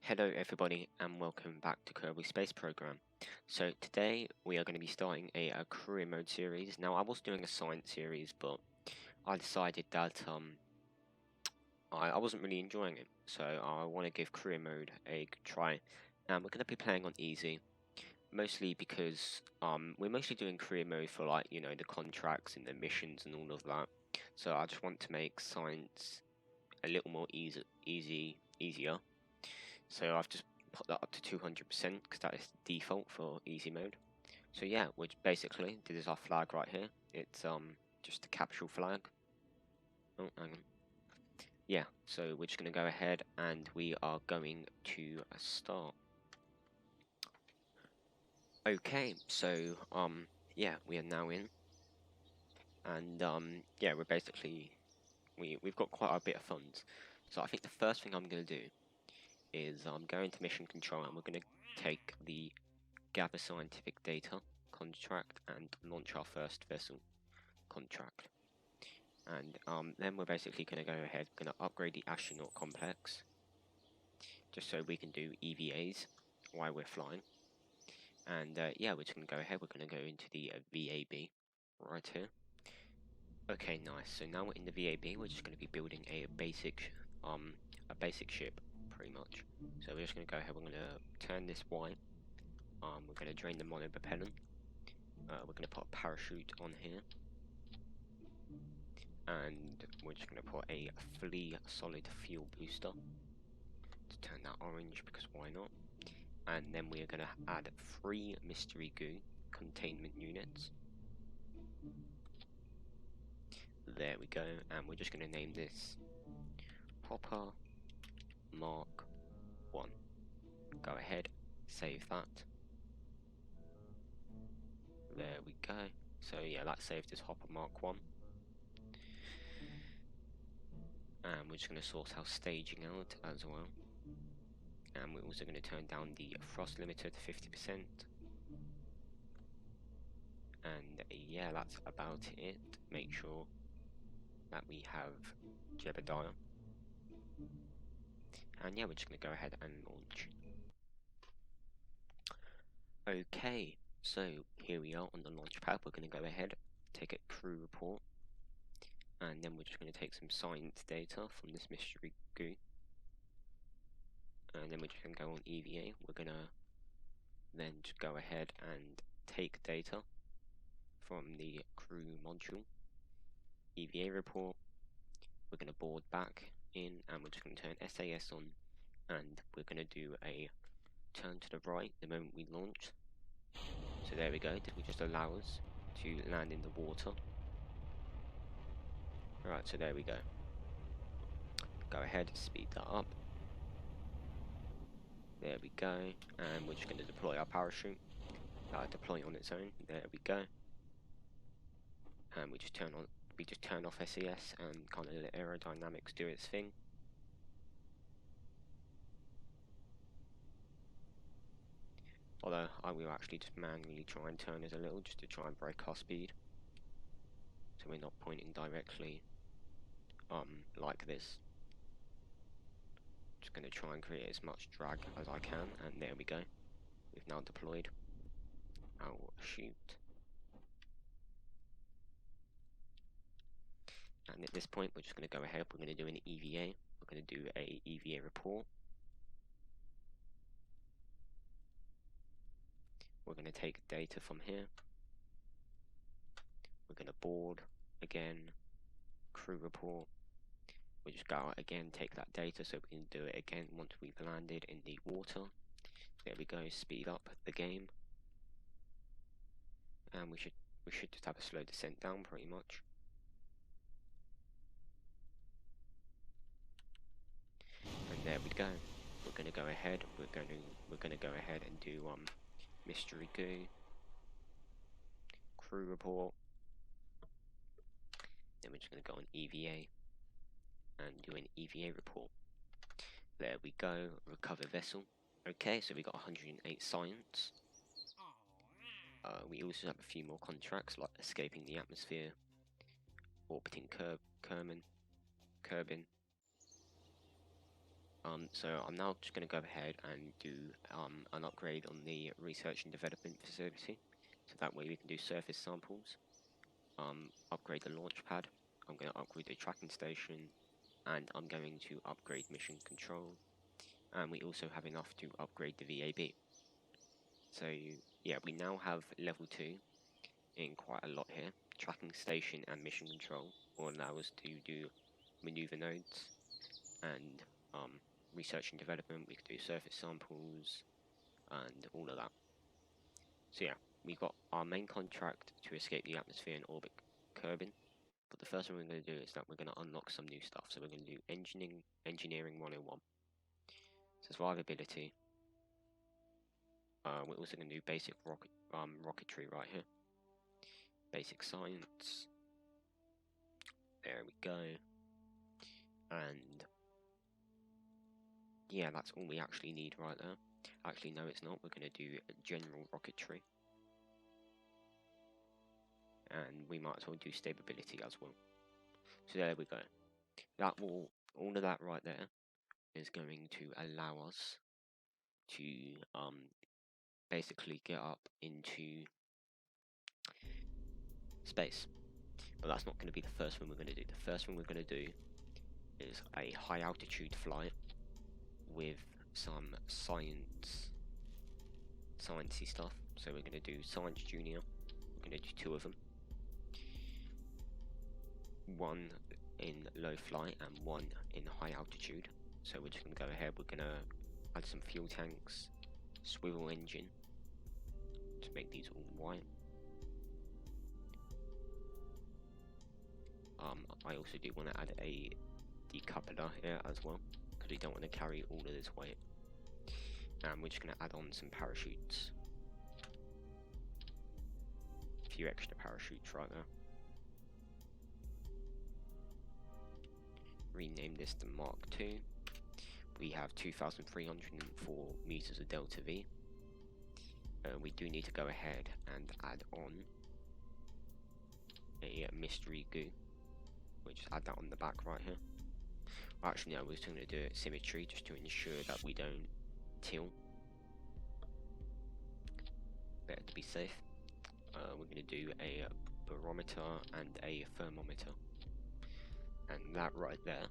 Hello everybody and welcome back to Kerbal Space Program. So today we are going to be starting a career mode series. Now I was doing a science series, but I decided that I wasn't really enjoying it, so I want to give career mode a try. And we're going to be playing on easy, mostly because we're mostly doing career mode for, like, you know, the contracts and the missions and all of that. So I just want to make science a little more easier. So I've just put that up to 200% because that is default for easy mode. So yeah, which basically, this is our flag right here. It's just a capsule flag. Oh, hang on. Yeah, so we're just going to go ahead and we are going to start. Okay, so yeah, we are now in, and yeah, we're basically we've got quite a bit of funds. So I think the first thing I'm going to do is go into mission control, and we're going to take the gather scientific data contract and launch our first vessel contract. And then we're basically going to go ahead, going to upgrade the astronaut complex, just so we can do EVAs while we're flying. And yeah, we're just going to go ahead, we're going to go into the VAB right here. Okay, nice. So now we're in the VAB, we're just going to be building a basic ship, pretty much. So we're just going to go ahead, we're going to turn this white. We're going to drain the monopropellant. We're going to put a parachute on here. And we're just going to put a fully solid fuel booster to turn that orange, because why not? And then we are going to add 3 mystery goo containment units. There we go, and we're just going to name this Hopper Mark 1. Go ahead, save that. There we go. So yeah, that saved as Hopper Mark 1. And we're just going to sort our staging out as well. And we're also going to turn down the thrust limiter to 50%. And yeah, that's about it. Make sure that we have Jebediah. And yeah, we're just going to go ahead and launch. Okay, so here we are on the launch pad. We're going to go ahead, take a crew report. And then we're just going to take some science data from this mystery goo. And then we're just going to go on EVA. We're going to then just go ahead and take data from the crew module. EVA report. We're going to board back in, and we're just going to turn SAS on, and we're going to do a turn to the right the moment we launch. So there we go. This will just allow us to land in the water. Alright, so there we go. Go ahead, speed that up. There we go, and we're just going to deploy our parachute. Deploy on its own. There we go. And we just turn off SES and kind of let aerodynamics do its thing. Although I will actually just manually try and turn us a little, just to try and break our speed, so we're not pointing directly like this. Just going to try and create as much drag as I can, and there we go. We've now deployed our chute. And at this point, we're just going to go ahead, we're going to do an EVA. We're going to do a EVA report. We're going to take data from here. We're going to board again, crew report. We just go out again, take that data, so we can do it again once we've landed in the water. There we go, speed up the game. And we should just have a slow descent down pretty much. And there we go. We're gonna go ahead. We're gonna go ahead and do mystery goo, crew report. Then we're just gonna go on EVA and do an EVA report. There we go. Recover vessel. Okay, so we got 108 science. We also have a few more contracts, like escaping the atmosphere, orbiting Kerbin, So I'm now just going to go ahead and do an upgrade on the research and development facility, so that way we can do surface samples. Upgrade the launch pad. I'm going to upgrade the tracking station, and I'm going to upgrade mission control. And we also have enough to upgrade the VAB. So yeah, we now have level 2 in quite a lot here. Tracking station and mission control will allow us to do maneuver nodes and research and development. We can do surface samples and all of that. So yeah, we've got our main contract to escape the atmosphere and orbit Kerbin. But the first thing we're going to do is that we're going to unlock some new stuff. So we're going to do engineering 101. So survivability. We're also going to do basic rocketry right here. Basic science. There we go. And yeah, that's all we actually need right there. Actually, no, it's not. We're going to do general rocketry. And we might as well do stability as well. So there we go. That will, all of that right there is going to allow us to basically get up into space. But that's not going to be the first thing we're going to do. The first thing we're going to do is a high altitude flight with some sciencey stuff. So we're going to do Science Junior. We're going to do 2 of them. One in low flight and one in high altitude. So we're just going to go ahead. We're going to add some fuel tanks, swivel engine to make these all white. I also do want to add a decoupler here as well, because we don't want to carry all of this weight. And we're just going to add on some parachutes. A few extra parachutes right there. Rename this to Mark II. We have 2,304 meters of delta V. We do need to go ahead and add on a mystery goo. We'll just add that on the back right here. Well, actually, no, we're just going to do it symmetry just to ensure that we don't tilt. Better to be safe. We're going to do a barometer and a thermometer. And that right there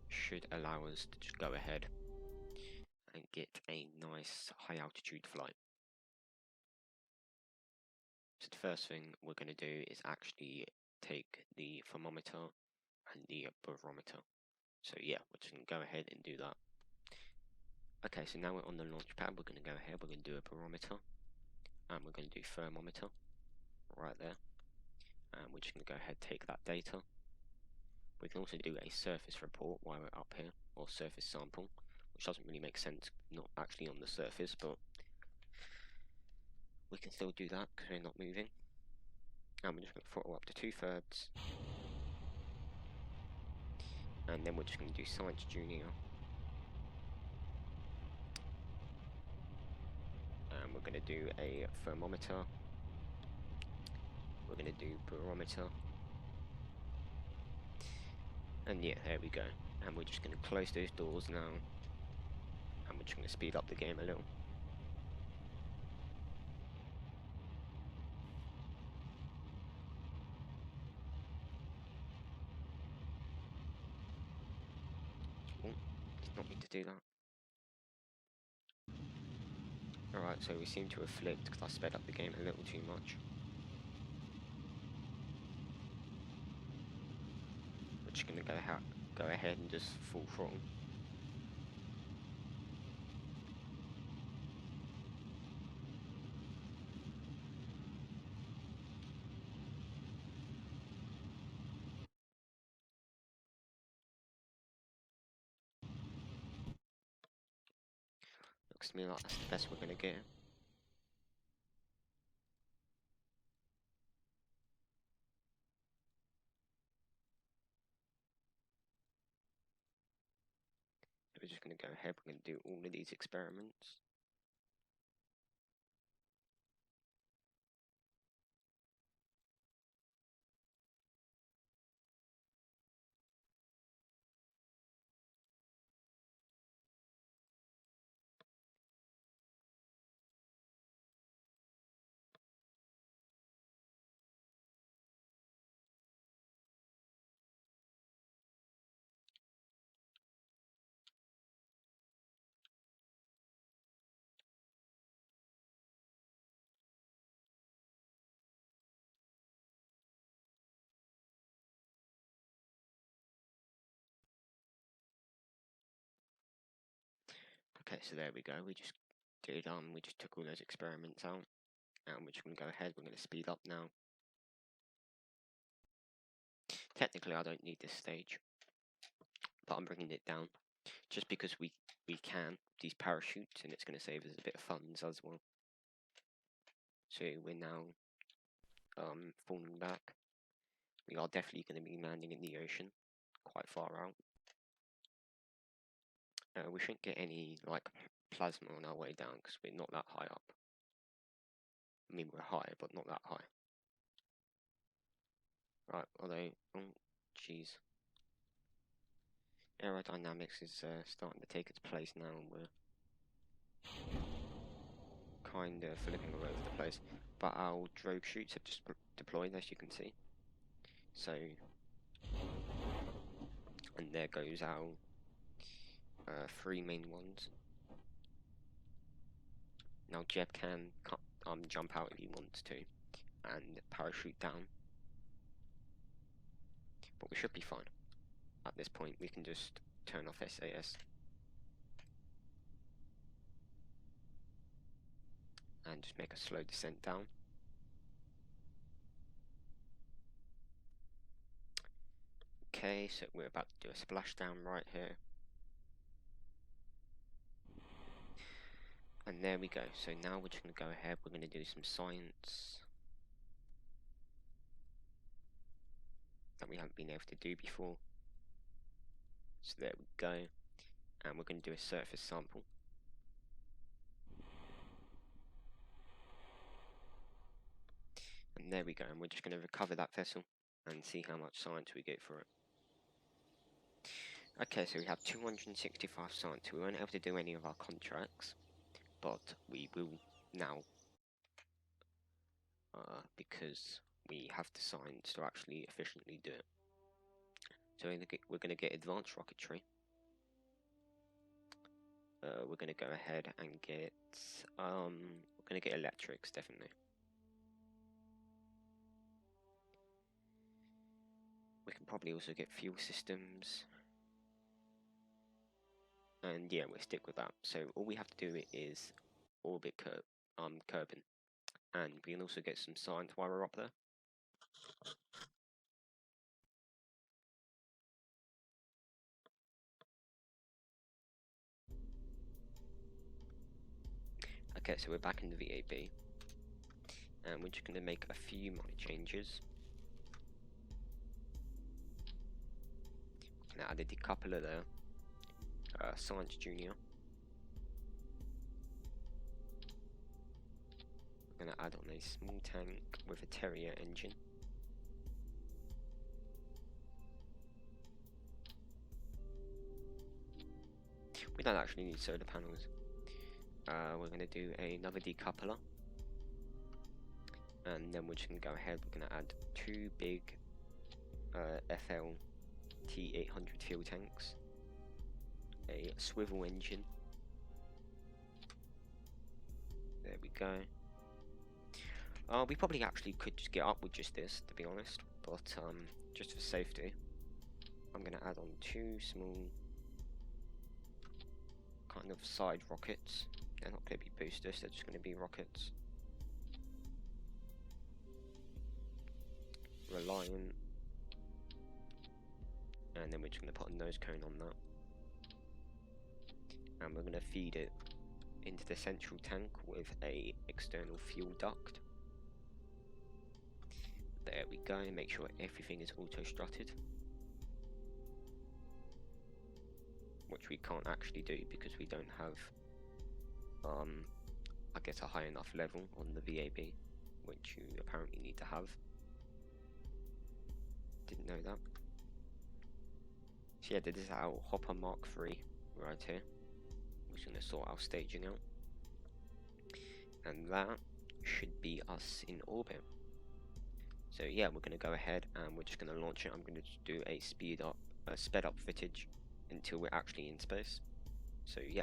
should allow us to just go ahead and get a nice high altitude flight. So the first thing we're going to do is actually take the thermometer and the barometer. So yeah, we're just going to go ahead and do that. Okay, so now we're on the launch pad. We're going to go ahead, we're going to do a barometer, and we're going to do thermometer right there. And we're just going to go ahead and take that data. We can also do a surface report while we're up here, or surface sample, which doesn't really make sense, not actually on the surface, but we can still do that because we're not moving. And we're just going to throttle up to 2/3. And then we're just going to do Science Junior. And we're going to do a thermometer. We're going to do barometer. And yeah, there we go. And we're just going to close those doors now. And we're just going to speed up the game a little. Oh, did not need to do that. Alright, so we seem to have flipped because I sped up the game a little too much. We're just going to go ahead and just full throttle. Looks to me like that's the best we're going to get. We're just going to go ahead, we're going to do all of these experiments. Okay, so there we go. We just took all those experiments out, and we're just gonna go ahead. We're gonna speed up now. Technically, I don't need this stage, but I'm bringing it down just because we can these parachutes, and it's gonna save us a bit of funds as well. So we're now falling back. We are definitely going to be landing in the ocean, quite far out. We shouldn't get any like plasma on our way down because we're not that high up. I mean, we're high, but not that high. Right, although, oh, jeez. Aerodynamics is starting to take its place now, and we're kind of flipping all over the place. But our drogue chutes have just deployed, as you can see. So, and there goes our 3 main ones. Now Jeb can jump out if he wants to and parachute down, but we should be fine. At this point we can just turn off SAS and just make a slow descent down. Okay, so we're about to do a splashdown right here. And there we go. So now we're just going to go ahead, we're going to do some science that we haven't been able to do before. So there we go. And we're going to do a surface sample. And there we go, and we're just going to recover that vessel and see how much science we get for it. Okay, so we have 265 science. We weren't able to do any of our contracts, but we will now, because we have the science to actually efficiently do it. So we're going to get advanced rocketry. We're going to go ahead and get, we're going to get electrics, definitely. We can probably also get fuel systems. And yeah, we'll stick with that. So all we have to do is orbit Kerbin. And we can also get some science while we're up there. Okay, so we're back in the VAB. And we're just going to make a few minor changes. We're going to add a decoupler there. Science Junior. We're going to add on a small tank with a Terrier engine. We don't actually need solar panels. We're going to do another decoupler. And then we're just going to go ahead, we're going to add 2 big FL T800 fuel tanks. A swivel engine. There we go. We probably actually could just get up with just this, to be honest, but just for safety, I'm going to add on 2 small kind of side rockets. They're not going to be boosters, they're just going to be rockets. Reliant. And then we're just going to put a nose cone on that. And we're going to feed it into the central tank with a external fuel duct. There we go, make sure everything is auto-strutted. Which we can't actually do because we don't have, I guess, a high enough level on the VAB, which you apparently need to have. Didn't know that. So yeah, this is our Hopper Mark III right here. We're just going to sort our staging out. And that should be us in orbit. So yeah, we're going to go ahead and we're just going to launch it. I'm going to do a sped up footage until we're actually in space. So yeah.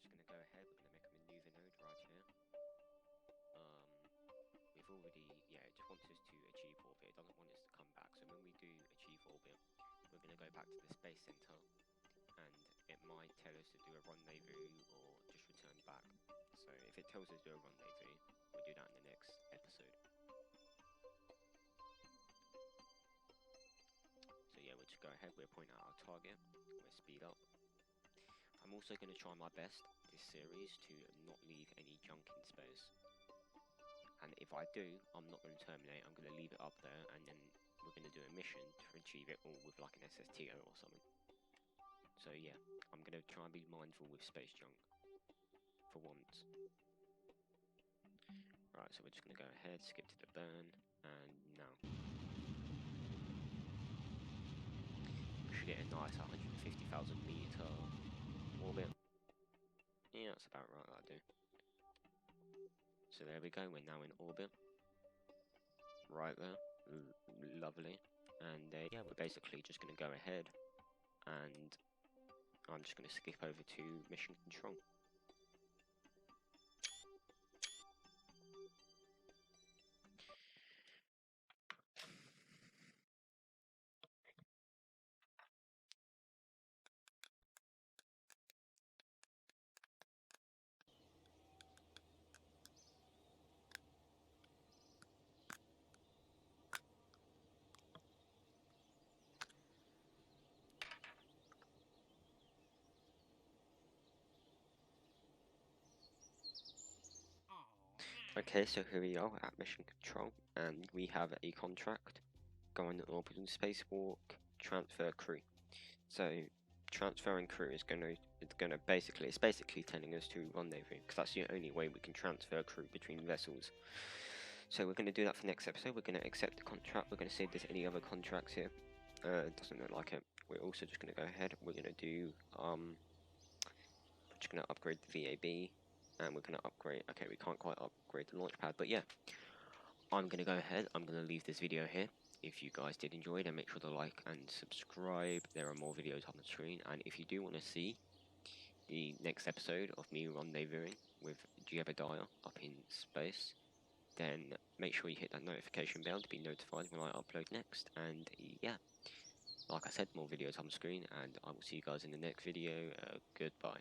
just going to go ahead, we're going to make a maneuver node right here. We've already, yeah, it just wants us to achieve orbit, it doesn't want us to come back, so when we do achieve orbit, we're going to go back to the space center, and it might tell us to do a rendezvous or just return back. So if it tells us to do a rendezvous, we'll do that in the next episode. So yeah, we'll just go ahead, we'll point out our target, we'll speed up. I'm also going to try my best this series to not leave any junk in space. And if I do, I'm not going to terminate, I'm going to leave it up there, and then we're going to do a mission to achieve it all with like an SSTO or something. So yeah, I'm going to try and be mindful with space junk, for once. Right, so we're just going to go ahead, skip to the burn, and now. We should get a nice 150,000 meter orbit. Yeah, that's about right, that'll do. So there we go, we're now in orbit. Right there, lovely. And yeah, we're basically just going to go ahead, and I'm just going to skip over to mission control. Okay, so here we are at mission control, and we have a contract, go on an orbital spacewalk, transfer crew. So transferring crew is it's basically telling us to rendezvous, because that's the only way we can transfer crew between vessels. So we're going to do that for next episode. We're going to accept the contract, we're going to see if there's any other contracts here. It doesn't look like it. We're also just going to go ahead, we're going to do we're just going to upgrade the VAB, and we're going to upgrade, okay, we can't quite upgrade the launch pad, but yeah, I'm going to go ahead, I'm going to leave this video here. If you guys did enjoy it, then make sure to like and subscribe. There are more videos on the screen, and if you do want to see the next episode of me rendezvousing with Jebediah up in space, then make sure you hit that notification bell to be notified when I upload next. And yeah, like I said, more videos on the screen, and I will see you guys in the next video. Goodbye.